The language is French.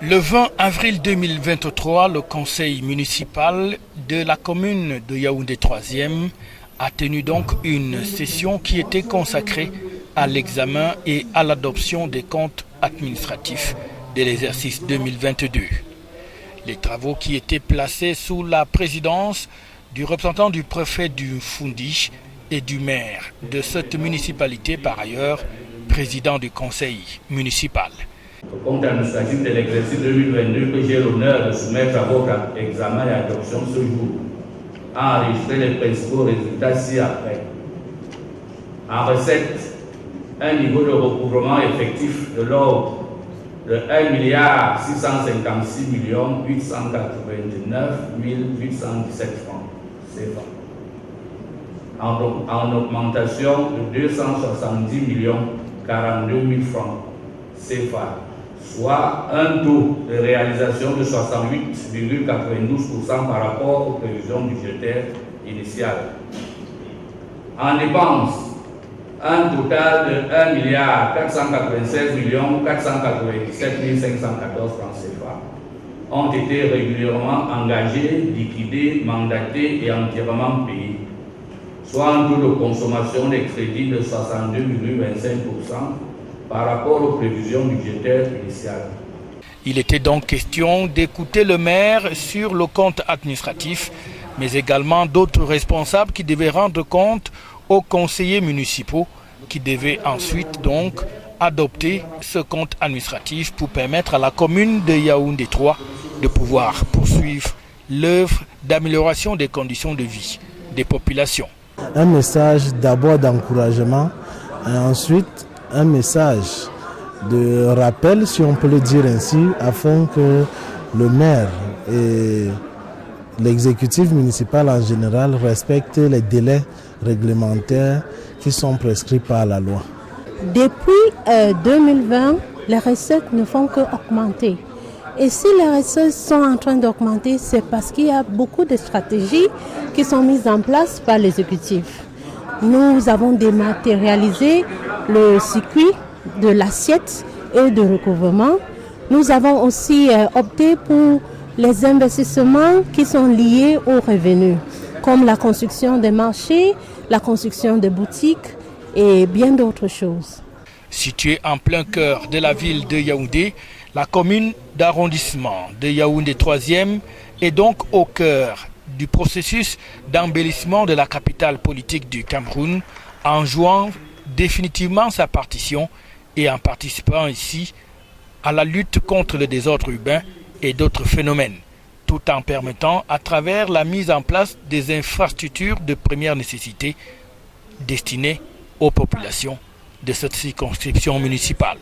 Le 20 avril 2023, le conseil municipal de la commune de Yaoundé 3e a tenu donc une session qui était consacrée à l'examen et à l'adoption des comptes administratifs de l'exercice 2022. Les travaux qui étaient placés sous la présidence du représentant du préfet du Fundi et du maire de cette municipalité, par ailleurs président du conseil municipal. Le compte administratif de l'exercice 2022 que j'ai l'honneur de soumettre à votre examen et adoption ce jour a enregistré les principaux résultats ci-après. En recette, un niveau de recouvrement effectif de l'ordre de 1 656 899 817 francs CFA. En augmentation de 270 042 000 francs CFA, soit un taux de réalisation de 68,92% par rapport aux prévisions budgétaires initiales. En dépenses, un total de 1 496 497 514 francs CFA ont été régulièrement engagés, liquidés, mandatés et entièrement payés, soit un taux de consommation des crédits de 62,25% par rapport aux prévisions budgétaires initiales. Il était donc question d'écouter le maire sur le compte administratif, mais également d'autres responsables qui devaient rendre compte aux conseillers municipaux qui devaient ensuite donc adopter ce compte administratif pour permettre à la commune de Yaoundé 3 de pouvoir poursuivre l'œuvre d'amélioration des conditions de vie des populations. Un message d'abord d'encouragement et ensuite un message de rappel, si on peut le dire ainsi, afin que le maire et l'exécutif municipal en général respectent les délais réglementaires qui sont prescrits par la loi. Depuis 2020, les recettes ne font qu'augmenter. Et si les recettes sont en train d'augmenter, c'est parce qu'il y a beaucoup de stratégies qui sont mises en place par l'exécutif. Nous avons dématérialisé le circuit de l'assiette et de recouvrement. Nous avons aussi opté pour les investissements qui sont liés aux revenus, comme la construction des marchés, la construction de boutiques et bien d'autres choses. Située en plein cœur de la ville de Yaoundé, la commune d'arrondissement de Yaoundé 3e est donc au cœur du processus d'embellissement de la capitale politique du Cameroun en jouant définitivement sa partition et en participant ici à la lutte contre le désordre urbain et d'autres phénomènes, tout en permettant à travers la mise en place des infrastructures de première nécessité destinées aux populations de cette circonscription municipale.